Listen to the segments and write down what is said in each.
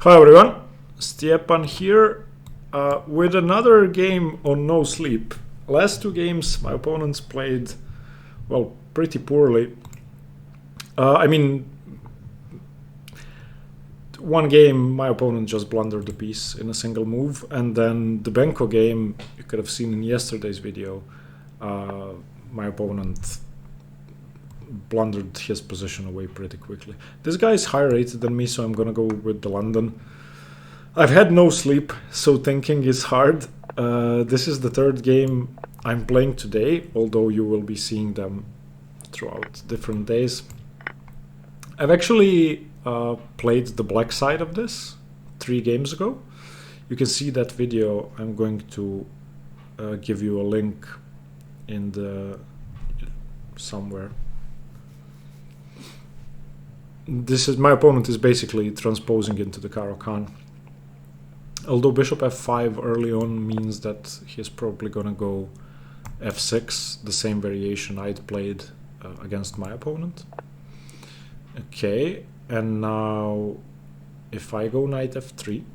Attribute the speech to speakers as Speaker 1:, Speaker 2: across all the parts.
Speaker 1: Hi everyone, Stepan here with another game on no sleep. Last two games my opponents played, well, pretty poorly. One game my opponent just blundered the piece in a single move, and then the Benko game you could have seen in yesterday's video, my opponent blundered his position away pretty quickly. This guy is higher rated than me, so I'm gonna go with the London. I've had no sleep, so thinking is hard. This is the third game I'm playing today, although you will be seeing them throughout different days. I've actually played the black side of this 3 games ago. You can see that video. I'm going to give you a link in the somewhere. This is my opponent is basically transposing into the Kg1. Although bishop f5 early on means that he's probably gonna go f6, the same variation I'd played against my opponent. Okay, and now if I go knight f3,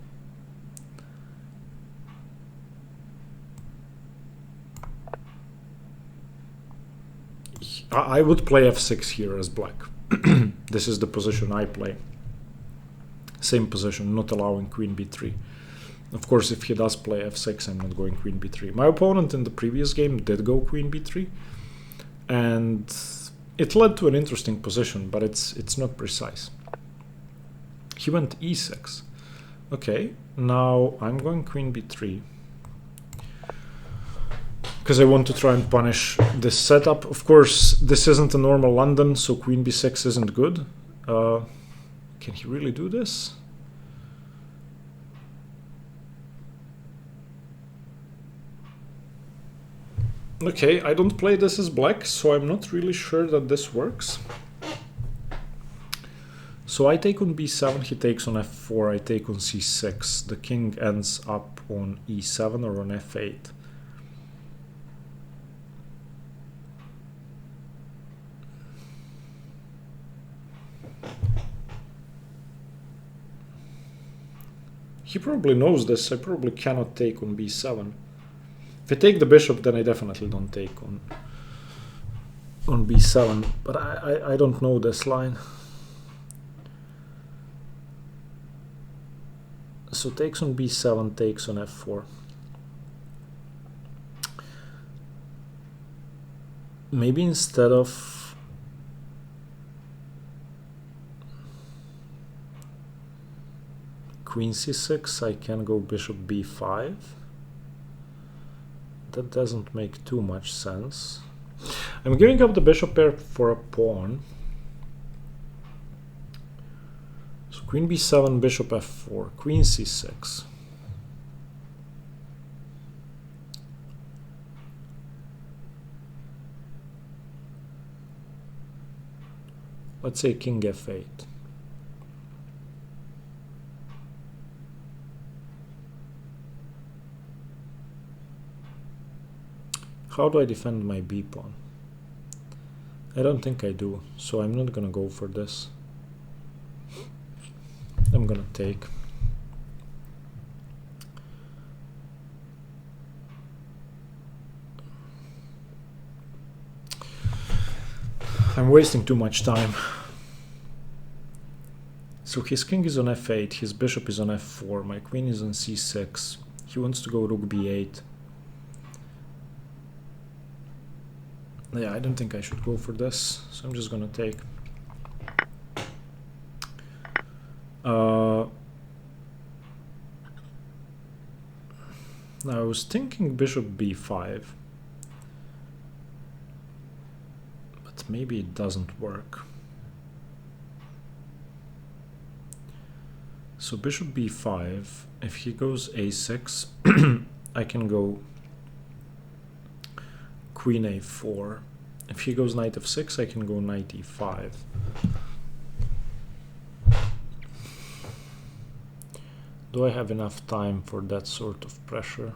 Speaker 1: I would play f6 here as black. This is the position I play. Same position, not allowing queen b3. Of course, if he does play f6, I'm not going queen b3. My opponent in the previous game did go queen b3, and it led to an interesting position, but it's not precise. He went e6. Okay, now I'm going queen b3, because I want to try and punish this setup. Of course, this isn't a normal London, so queen b6 isn't good. Can he really do this? Okay, I don't play this as black, so I'm not really sure that this works. So I take on b7, he takes on f4, I take on c6. The king ends up on e7 or on f8. He probably knows this. I probably cannot take on b7. If I take the bishop, then I definitely don't take on b7. But I don't know this line. So takes on b7, takes on f4. Maybe instead of queen c6, I can go bishop b5. That doesn't make too much sense. I'm giving up the bishop pair for a pawn. So queen b7, bishop f4, queen c6. Let's say king f8. How do I defend my b pawn? I don't think I do, so I'm not gonna go for this. I'm gonna take. I'm wasting too much time. So his king is on f8, his bishop is on f4, my queen is on c6. He wants to go rook b8. Yeah, I don't think I should go for this, so I'm just gonna take. Now I was thinking bishop b5, but maybe it doesn't work. So bishop b5, if he goes a6, I can go queen a4. If he goes knight f6, I can go knight e5. Do I have enough time for that sort of pressure?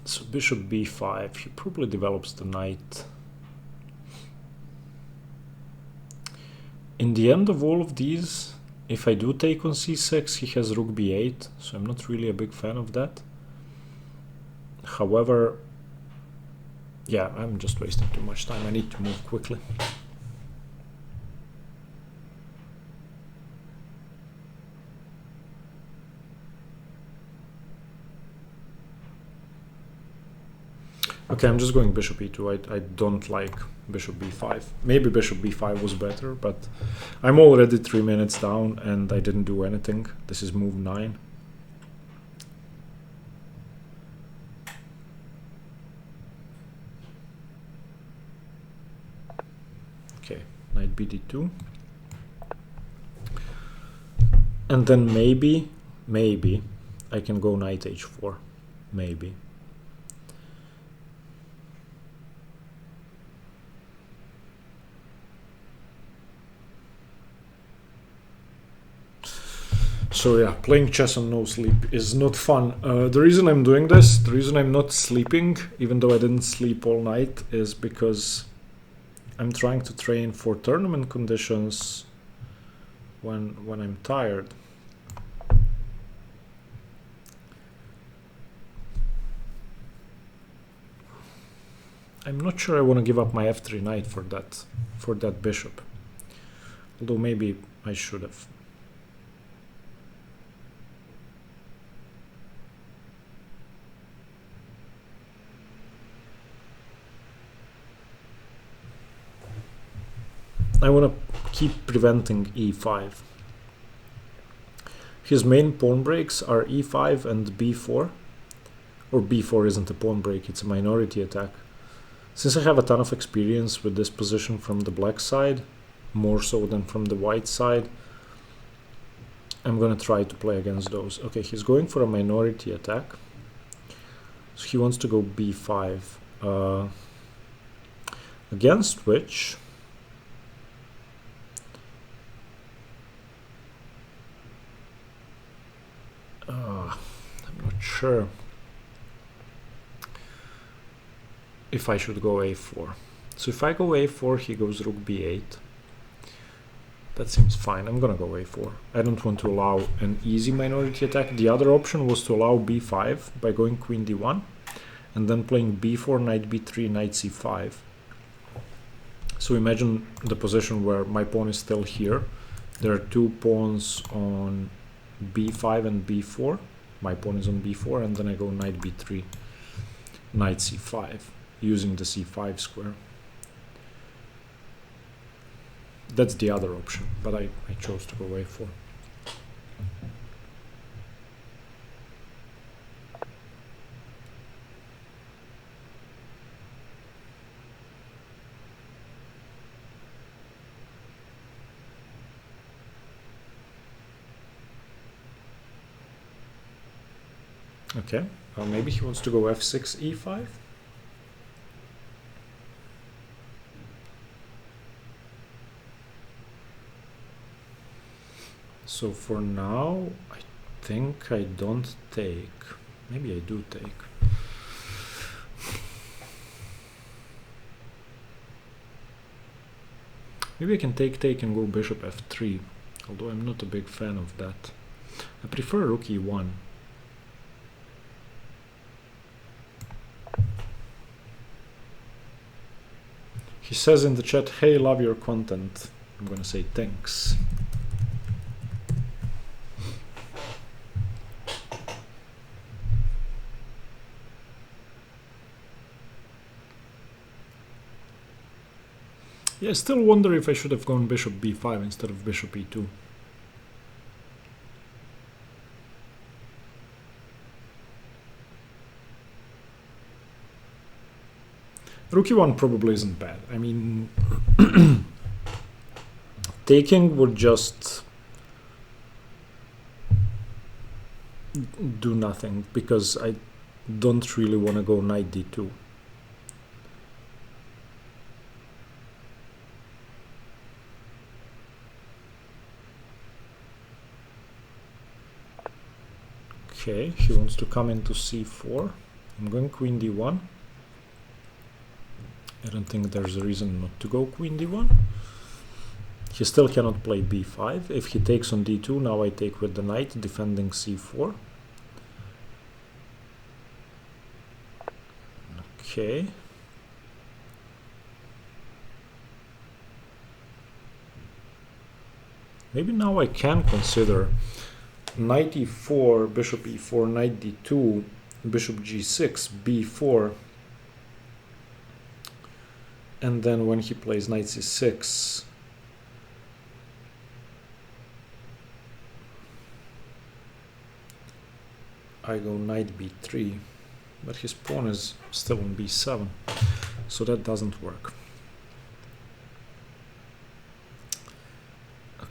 Speaker 1: So bishop b5, he probably develops the knight. In the end of all of these, if I do take on c6, he has rook b8, so I'm not really a big fan of that. However, yeah, I'm just wasting too much time. I need to move quickly. Okay, I'm just going bishop e2. I don't like bishop b5. Maybe bishop b5 was better, but I'm already 3 minutes down and I didn't do anything. This is move 9. Okay, knight bd2. And then maybe I can go knight h4. Maybe. So yeah, playing chess on no sleep is not fun. The reason I'm doing this, the reason I'm not sleeping, even though I didn't sleep all night, is because I'm trying to train for tournament conditions when I'm tired. I'm not sure I want to give up my f3 knight for that bishop. Although maybe I should have. I want to keep preventing e5. His main pawn breaks are e5 and b4. Or b4 isn't a pawn break, it's a minority attack. Since I have a ton of experience with this position from the black side, more so than from the white side, I'm gonna try to play against those. Okay, he's going for a minority attack. So he wants to go b5. Against which I'm not sure if I should go a4. So if I go a4, he goes rook b8. That seems fine. I'm gonna go a4. I don't want to allow an easy minority attack. The other option was to allow b5 by going queen d1 and then playing b4, knight b3, knight c5. So imagine the position where my pawn is still here. There are two pawns on b5 and b4. My pawn is on b4, and then I go knight b3, knight c5, using the c5 square. That's the other option, but I chose to go a4. Okay, maybe he wants to go f6, e5. So for now, I think I don't take. Maybe I do take. Maybe I can take and go bishop f3, although I'm not a big fan of that. I prefer rook e1. He says in the chat, hey, love your content. I'm gonna say thanks. Yeah, I still wonder if I should have gone bishop b5 instead of bishop e2. Rook e1 probably isn't bad. I mean, taking would just do nothing because I don't really want to go knight d2. Okay, he wants to come into c4. I'm going queen d1. I don't think there's a reason not to go queen d1. He still cannot play b5. If he takes on d2, now I take with the knight, defending c4. Okay. Maybe now I can consider knight e4, bishop e4, knight d2, bishop g6, b4. And then when he plays knight c6, I go knight b3, but his pawn is still on b7, so that doesn't work.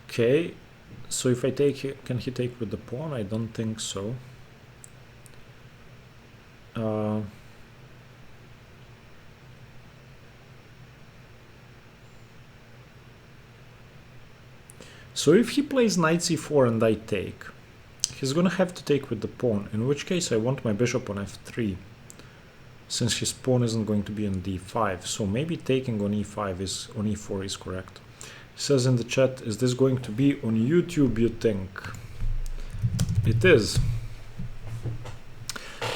Speaker 1: Okay, so if I take, can he take with the pawn? I don't think so. So if he plays knight c4 and I take, he's gonna have to take with the pawn, in which case I want my bishop on f3, since his pawn isn't going to be on d5, so maybe taking on e5 is, on e4 is correct. He says in the chat, is this going to be on YouTube, you think? It is.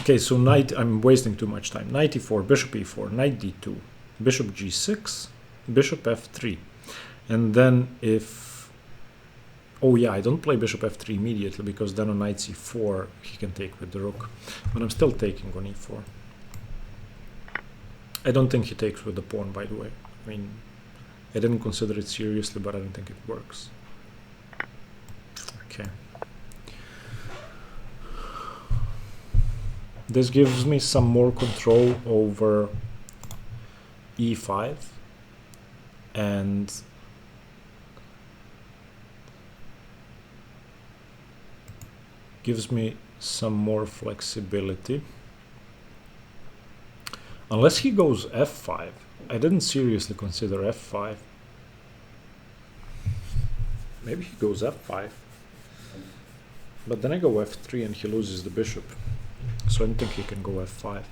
Speaker 1: Okay, so knight, I'm wasting too much time. Knight e4, bishop e4, knight d2, bishop g6, bishop f3. And then if, oh yeah, I don't play bishop f3 immediately, because then on knight c4 he can take with the rook. But I'm still taking on e4. I don't think he takes with the pawn, by the way. I mean, I didn't consider it seriously, but I don't think it works. Okay. This gives me some more control over e5 and gives me some more flexibility. Unless he goes f5. I didn't seriously consider f5. Maybe he goes f5. But then I go f3 and he loses the bishop. So I don't think he can go f5.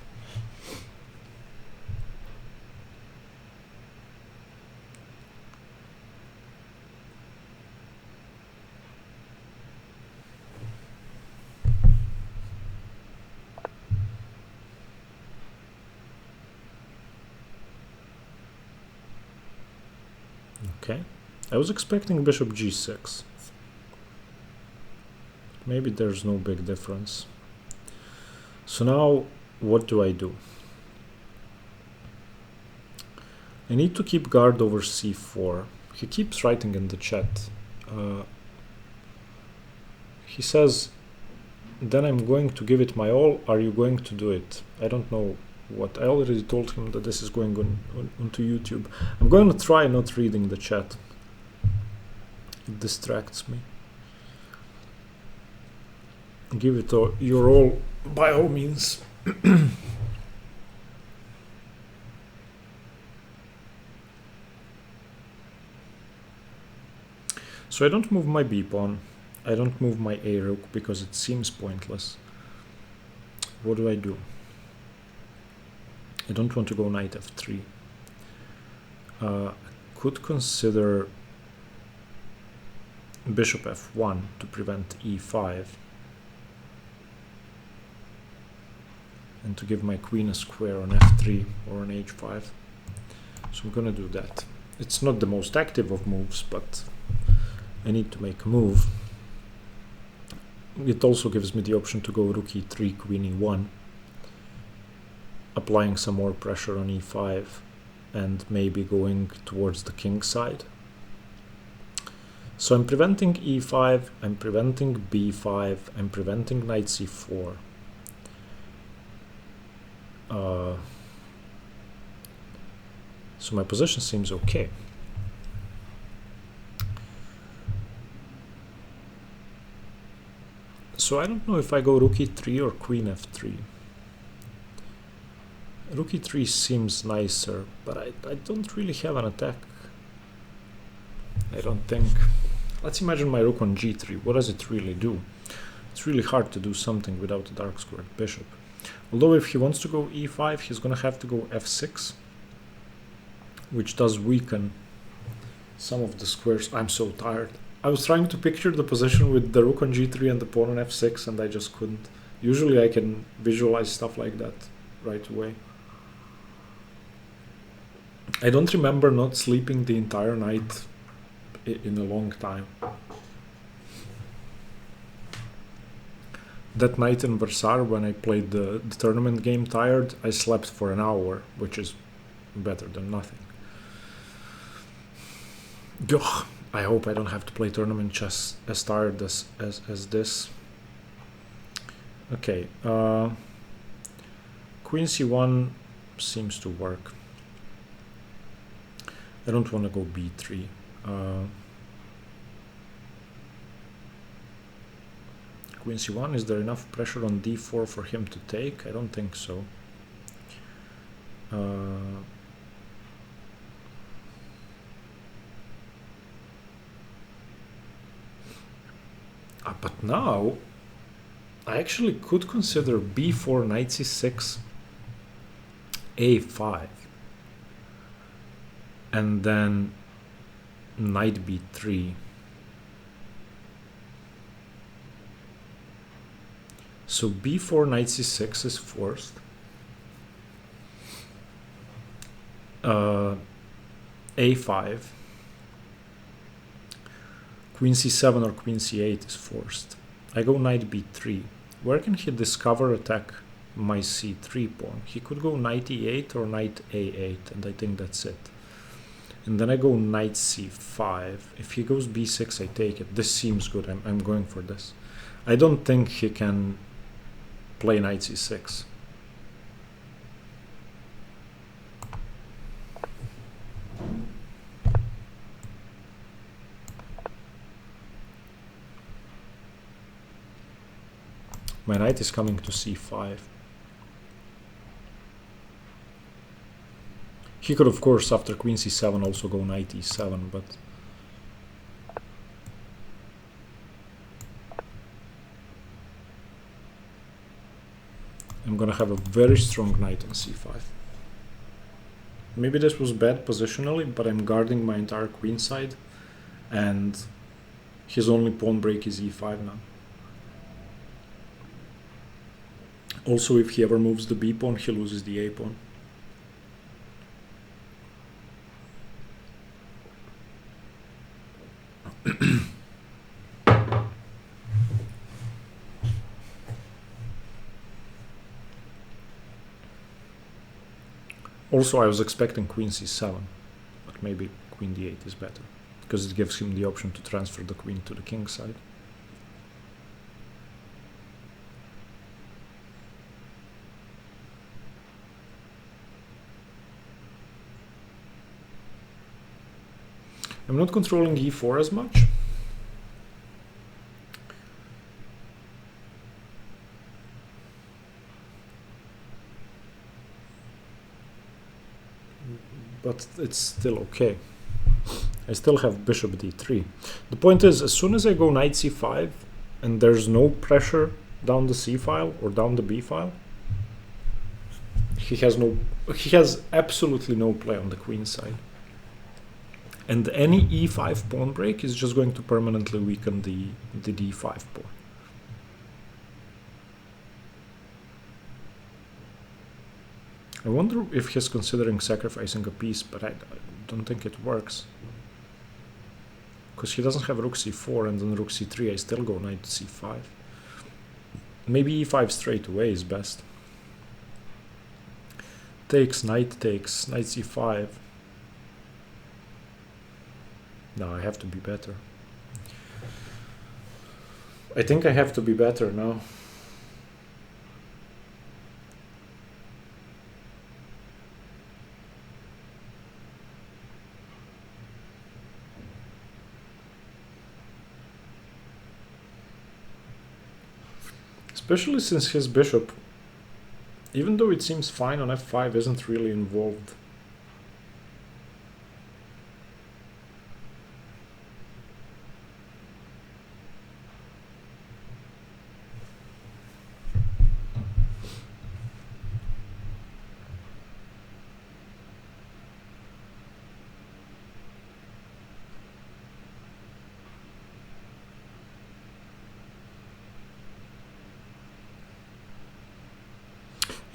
Speaker 1: Okay, I was expecting bishop g6. Maybe there's no big difference. So now, what do I do? I need to keep guard over c4. He keeps writing in the chat. He says, then I'm going to give it my all. Are you going to do it? I don't know what. I already told him that this is going onto YouTube. I'm going to try not reading the chat. It distracts me. Give it your all, by all means. So I don't move my b pawn. I don't move my a rook because it seems pointless. What do I do? I don't want to go knight f3. I could consider bishop f1 to prevent e5 and to give my queen a square on f3 or on h5. So I'm gonna do that. It's not the most active of moves, but I need to make a move. It also gives me the option to go rook e3, queen e1, applying some more pressure on e5 and maybe going towards the king side. So I'm preventing e5, I'm preventing b5, I'm preventing knight c4. So my position seems okay. So I don't know if I go rook e3 or queen f3. Rook e3 seems nicer, but I don't really have an attack. I don't think. Let's imagine my rook on g3. What does it really do? It's really hard to do something without a dark squared bishop. Although if he wants to go e5, he's gonna have to go f6, which does weaken Some of the squares. I'm so tired. I was trying to picture the position with the rook on g3 and the pawn on f6, and I just couldn't. Usually I can visualize stuff like that right away. I don't remember not sleeping the entire night in a long time. That night in Versailles, when I played the tournament game tired, I slept for an hour, which is better than nothing. Ugh, I hope I don't have to play tournament chess as tired as this. Okay, Queen c1 seems to work. I don't want to go b3. Queen c1, is there enough pressure on d4 for him to take? I don't think so. But now, I actually could consider b4 knight c6, a5, and then knight b3. So b4 knight c6 is forced. A5. Queen c7 or queen c8 is forced. I go knight b3. Where can he discover attack my c3 pawn? He could go knight e8 or knight a8, and I think that's it. And then I go knight c5. If he goes b6, I take it. This seems good. I'm going for this. I don't think he can play knight c6. My knight is coming to c5. He could, of course, after queen c7 also go knight e7, but I'm gonna have a very strong knight on c5. Maybe this was bad positionally, but I'm guarding my entire queen side, and his only pawn break is e5 now. Also, if he ever moves the b pawn, he loses the a pawn. Also, I was expecting queen c7, but maybe queen d8 is better, because it gives him the option to transfer the queen to the king side. I'm not controlling e4 as much. But it's still okay. I still have bishop d3. The point is, as soon as I go knight c5 and there's no pressure down the c file or down the b file, he has absolutely no play on the queen side. And any e5 pawn break is just going to permanently weaken the d5 pawn. I wonder if he's considering sacrificing a piece, but I don't think it works. Because he doesn't have rook c4 and then rook c3, I still go knight c5. Maybe e5 straight away is best. Takes, knight c5. No, I have to be better. I think I have to be better now. Especially since his bishop, even though it seems fine on f5, isn't really involved.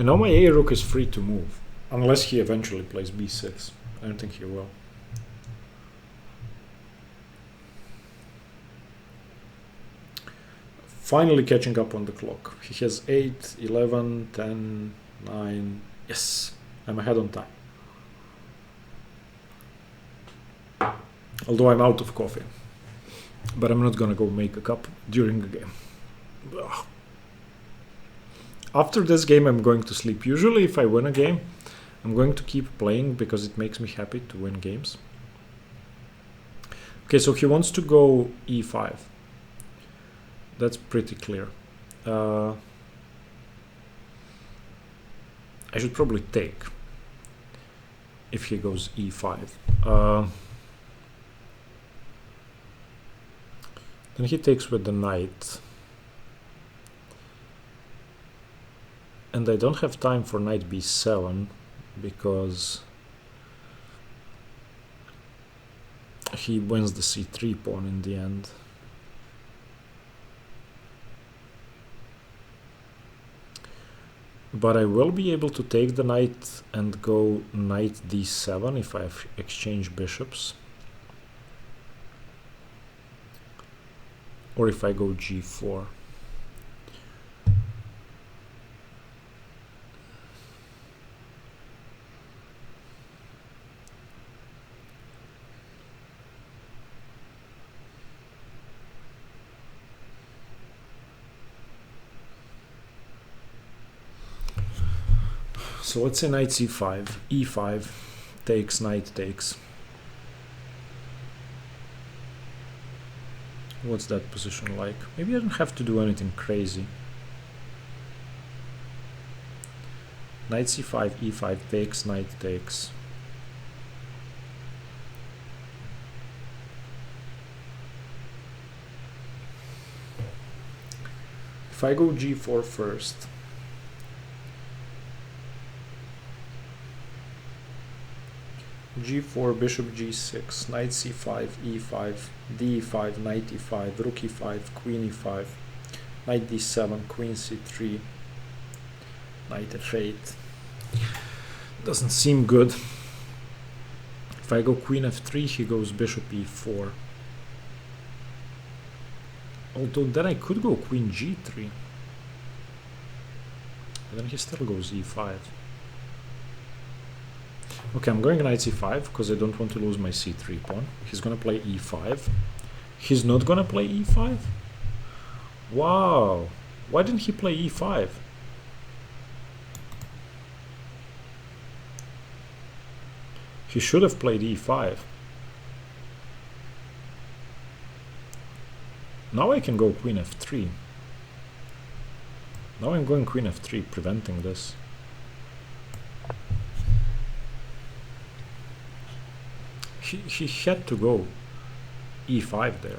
Speaker 1: And now my A rook is free to move, unless he eventually plays b6. I don't think he will. Finally catching up on the clock. He has 8, 11, 10, 9. Yes, I'm ahead on time. Although I'm out of coffee. But I'm not gonna go make a cup during the game. Ugh. After this game I'm going to sleep. Usually if I win a game, I'm going to keep playing because it makes me happy to win games. Okay, so he wants to go e5. That's pretty clear. I should probably take if he goes e5. Then he takes with the knight. And I don't have time for knight b7 because he wins the c3 pawn in the end. But I will be able to take the knight and go knight d7 if I exchange bishops. Or if I go g4. So let's say knight c5, e5, takes, knight takes. What's that position like? Maybe I don't have to do anything crazy. Knight c5, e5 takes, knight takes. If I go g4 first, g4, bishop g6, knight c5, e5, d5, knight e5, rook e5, queen e5, knight d7, queen c3, knight f8. Doesn't seem good. If I go queen f3, he goes bishop e4. Although then I could go queen g3. But then he still goes e5. Okay, I'm going knight c5 because I don't want to lose my c3 pawn. He's gonna play e5. He's not gonna play e5? Wow! Why didn't he play e5? He should have played e5. Now I can go queen f3. Now I'm going queen f3, preventing this. He had to go e5 there.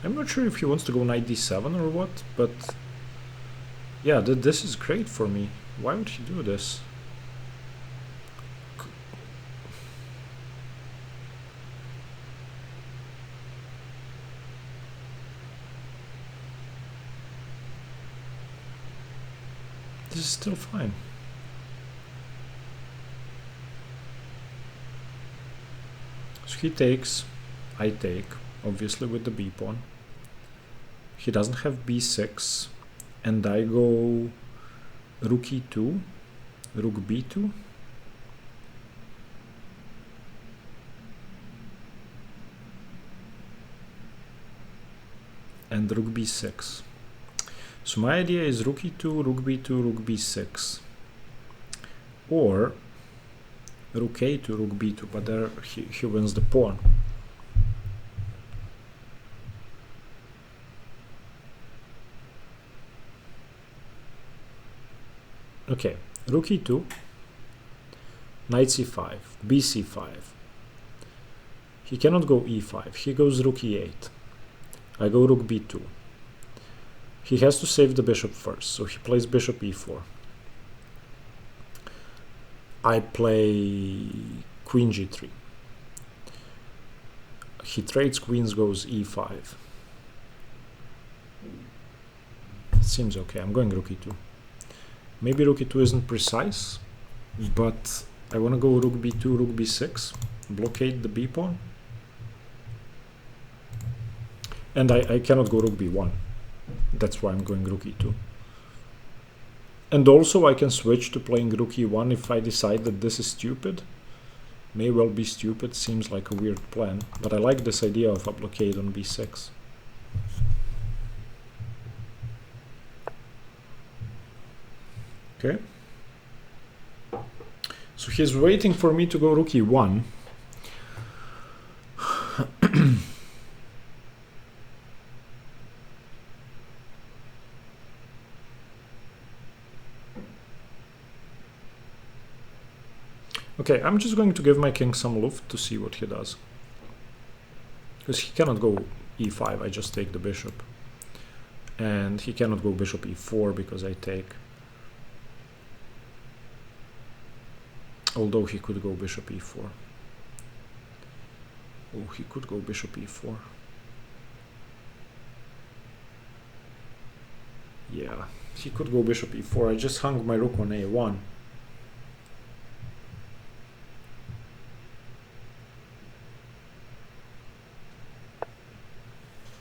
Speaker 1: I'm not sure if he wants to go knight d7 or what, but yeah, this is great for me. Why would he do this? This is still fine. So he takes, I take, obviously with the b pawn. He doesn't have b6, and I go rook e2, rook b2. And rook b6. So my idea is rook e2, rook b2, rook b6. Or rook a2, rook b2, but there he wins the pawn. Okay, rook e2, knight c5, bc5. He cannot go e5, he goes rook e8. I go rook b2. He has to save the bishop first, so he plays bishop e4. I play queen g3. He trades queens, goes e5. Seems okay. I'm going rook e2. Maybe rook e2 isn't precise, but I want to go rook b2, rook b6, blockade the b pawn. And I cannot go rook b1. That's why I'm going rook e2. And also I can switch to playing rook e1 if I decide that this is stupid. May well be stupid, seems like a weird plan, but I like this idea of a blockade on b6. Okay. So he's waiting for me to go rook e1. Okay, I'm just going to give my king some luft to see what he does. Because he cannot go e5, I just take the bishop. And he cannot go bishop e4 because I take. Although he could go bishop e4. Oh, he could go bishop e4. Yeah, he could go bishop e4. I just hung my rook on a1.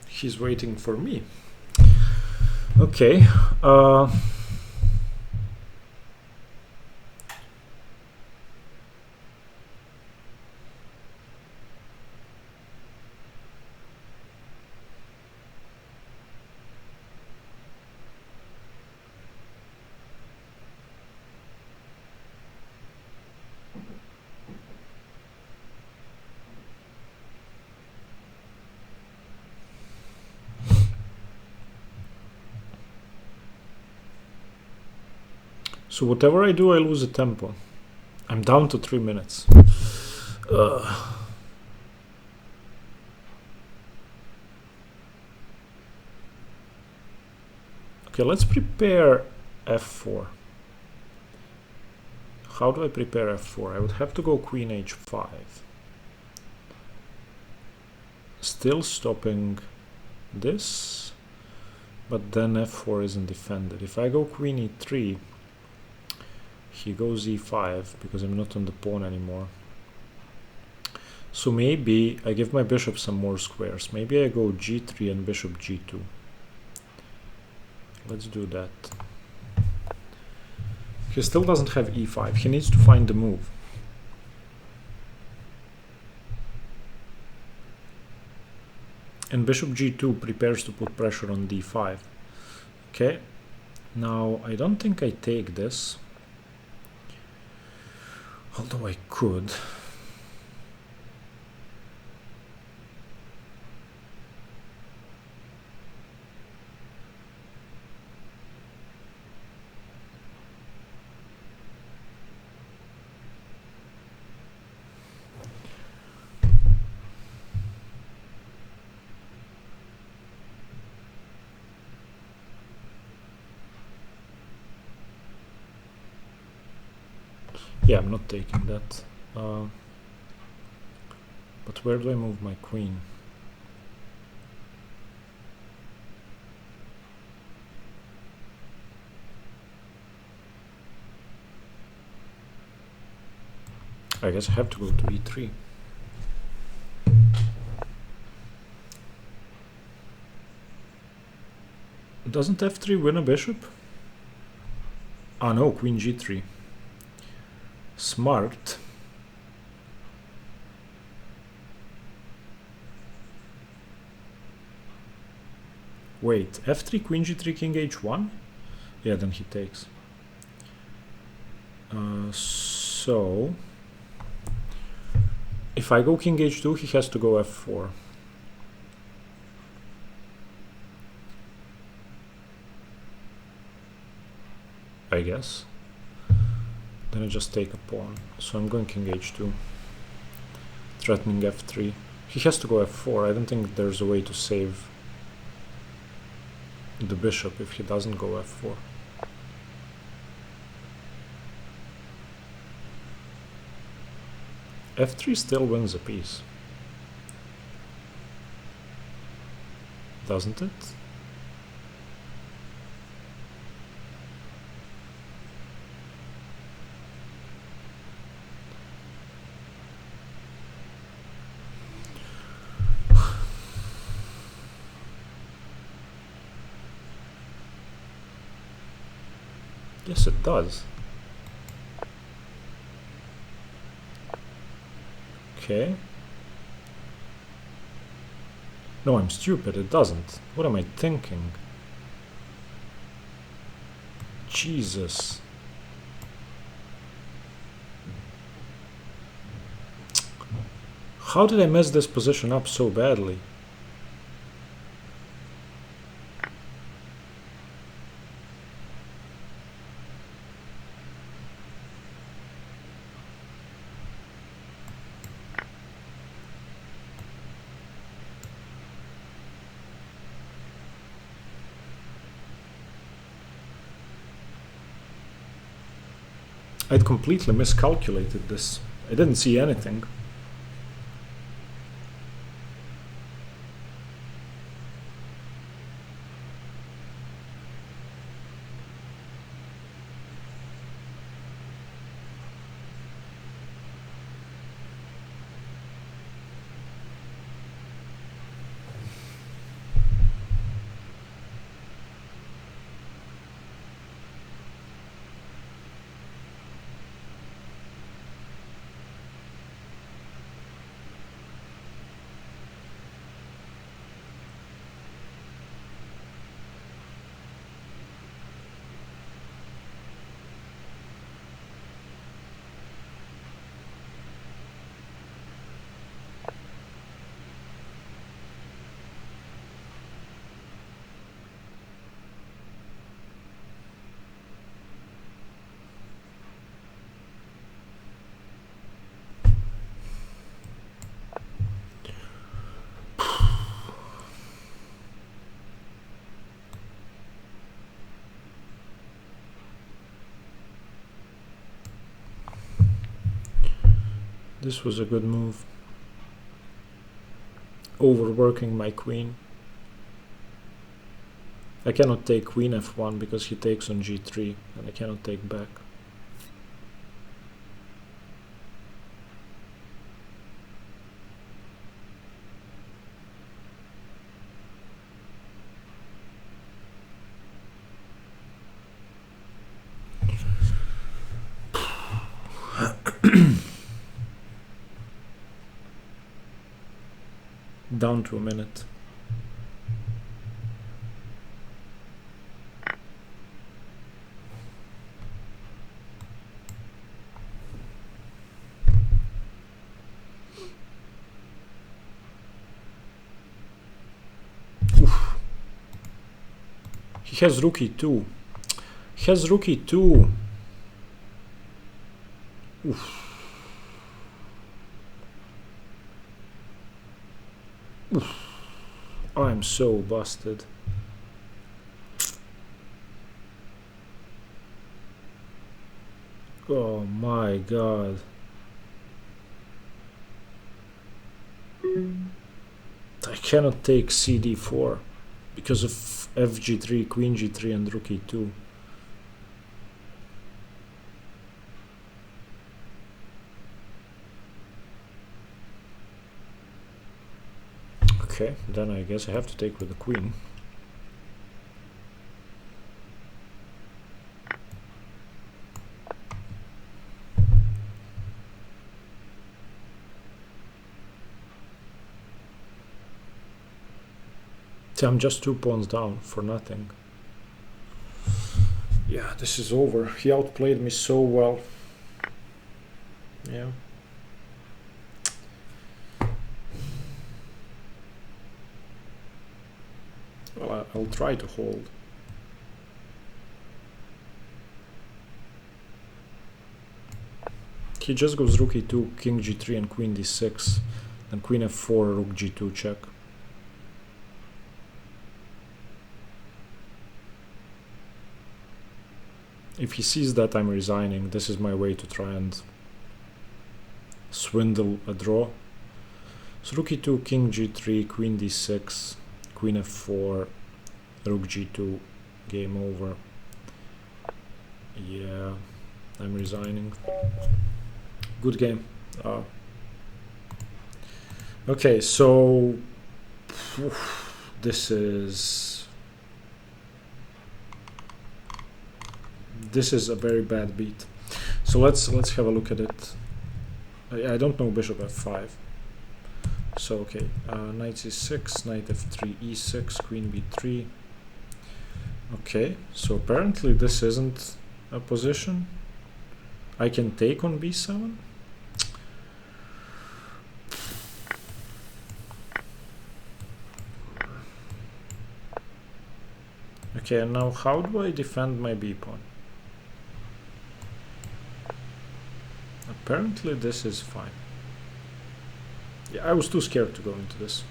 Speaker 1: He's waiting for me. Okay. So whatever I do, I lose a tempo. I'm down to 3 minutes. Okay, let's prepare f4. How do I prepare f4? I would have to go queen h5. Still stopping this, but then f4 isn't defended. If I go queen e3, he goes e5 because I'm not on the pawn anymore. So maybe I give my bishop some more squares. Maybe I go g3 and bishop g2. Let's do that. He still doesn't have e5. He needs to find the move. And bishop g2 prepares to put pressure on d5. Okay. Now, I don't think I take this. Although I could. Yeah, I'm not taking that. But where do I move my queen? I guess I have to go to e3. Doesn't f3 win a bishop? Ah no, queen g3. Smart. Wait, f3, queen g3, king h1? Yeah, then he takes. So if I go king h2, he has to go f4. I guess. Then I just take a pawn. So I'm going king h2. Threatening f3. He has to go f4. I don't think there's a way to save the bishop if he doesn't go f4. f3 still wins a piece. Doesn't it? Yes, it does. Okay. No, I'm stupid, it doesn't. What am I thinking? Jesus. How did I mess this position up so badly? I'd completely miscalculated this. I didn't see anything. This was a good move. Overworking my queen. I cannot take queen f1 because he takes on g3 and I cannot take back. Down to a minute. Oof. He has rook e2. He has rook e2. Oof. I'm so busted. Oh my god. I cannot take cd4 because of fg3, queen g3 and rook e2. Okay, then I guess I have to take with the queen. See, I'm just 2 pawns down for nothing. Yeah, this is over. He outplayed me so well. Yeah. Well, I'll try to hold. He just goes rook e2, king g3 and queen d6, then queen f4, rook g2 check. If he sees that I'm resigning, this is my way to try and swindle a draw. So rook e2, king g3, queen d6, queen f4, rook g2, game over. Yeah, I'm resigning. Good game. Okay, so this this is a very bad beat. So let's have a look at it. I don't know bishop f5. So okay, knight c6, knight f3, e6, queen b3. Okay, so apparently this isn't a position. I can take on b7. Okay, and now how do I defend my b pawn? Apparently this is fine. Yeah, I was too scared to go into this.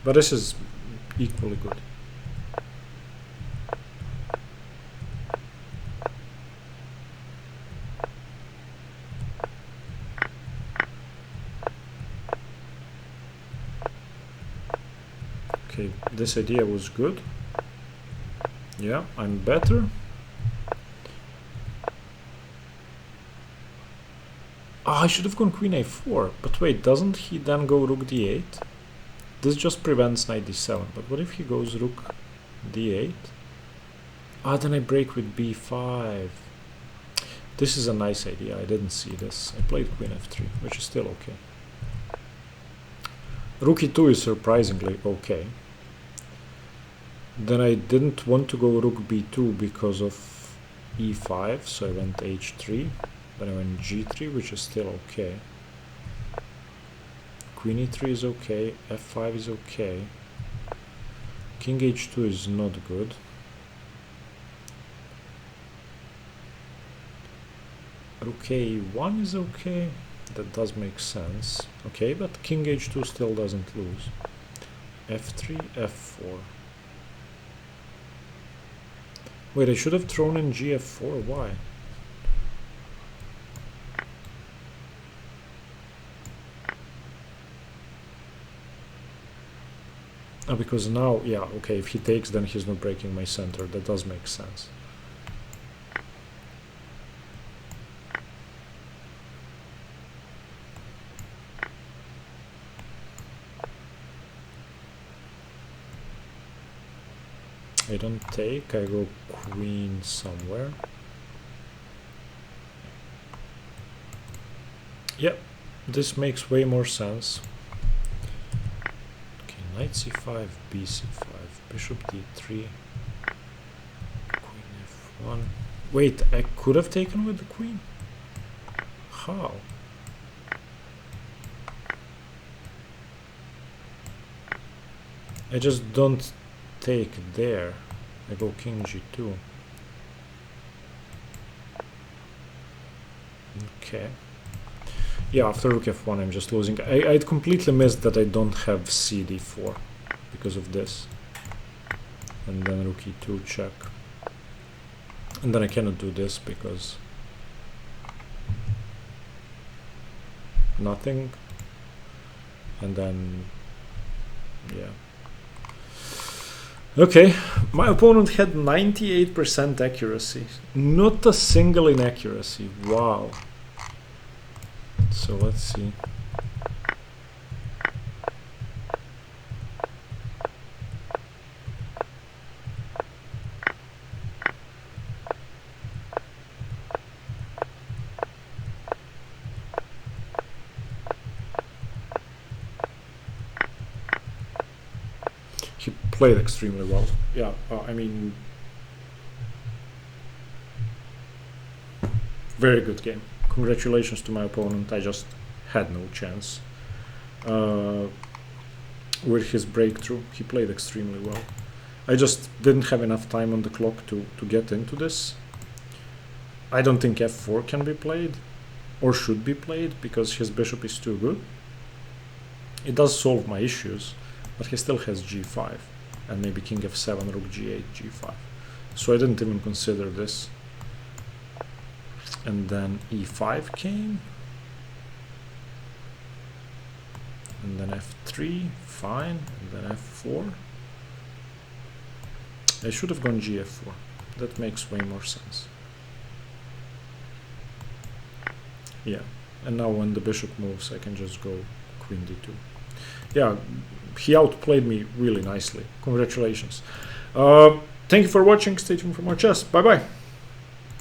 Speaker 1: But this is equally good. Okay, this idea was good. Yeah, I'm better. Oh, I should have gone queen a4, but wait, doesn't he then go rook d8? This just prevents knight d7, but what if he goes rook d8? Ah, then I break with b5. This is a nice idea, I didn't see this. I played queen f3, which is still okay. Rook e2 is surprisingly okay. Then I didn't want to go rook b2 because of e5, so I went h3. Then I went g3, which is still okay. Queen e3 is okay, f5 is okay. King h2 is not good. Rook a1 is okay, that does make sense. Okay, but king h2 still doesn't lose. f3, f4. Wait, I should have thrown in gf4, why? Because now, yeah, okay, if he takes, then he's not breaking my center. That does make sense. I don't take, I go queen somewhere. Yep, this makes way more sense. Knight c5, bc5, bishop d3, queen f1. Wait, I could have taken with the queen? How? I just don't take there. I go king g2. Okay. Yeah, after rook f1 I'm just losing. I'd completely missed that I don't have cd4 because of this. And then rook e2 check. And then I cannot do this because nothing. And then, yeah. Okay, my opponent had 98% accuracy. Not a single inaccuracy. Wow. So let's see. He played extremely well. Yeah, I mean, very good game. Congratulations to my opponent. I just had no chance with his breakthrough. He played extremely well. I just didn't have enough time on the clock to get into this. I don't think f4 can be played or should be played because his bishop is too good. It does solve my issues, but he still has g5 and maybe king f7, rook g8, g5. So I didn't even consider this. And then e5 came, and then f3, fine, and then f4. I should have gone gf4. That makes way more sense. Yeah, and now when the bishop moves, I can just go queen d2. yeah, he outplayed me really nicely. Congratulations. Thank you for watching. Stay tuned for more chess. Bye bye.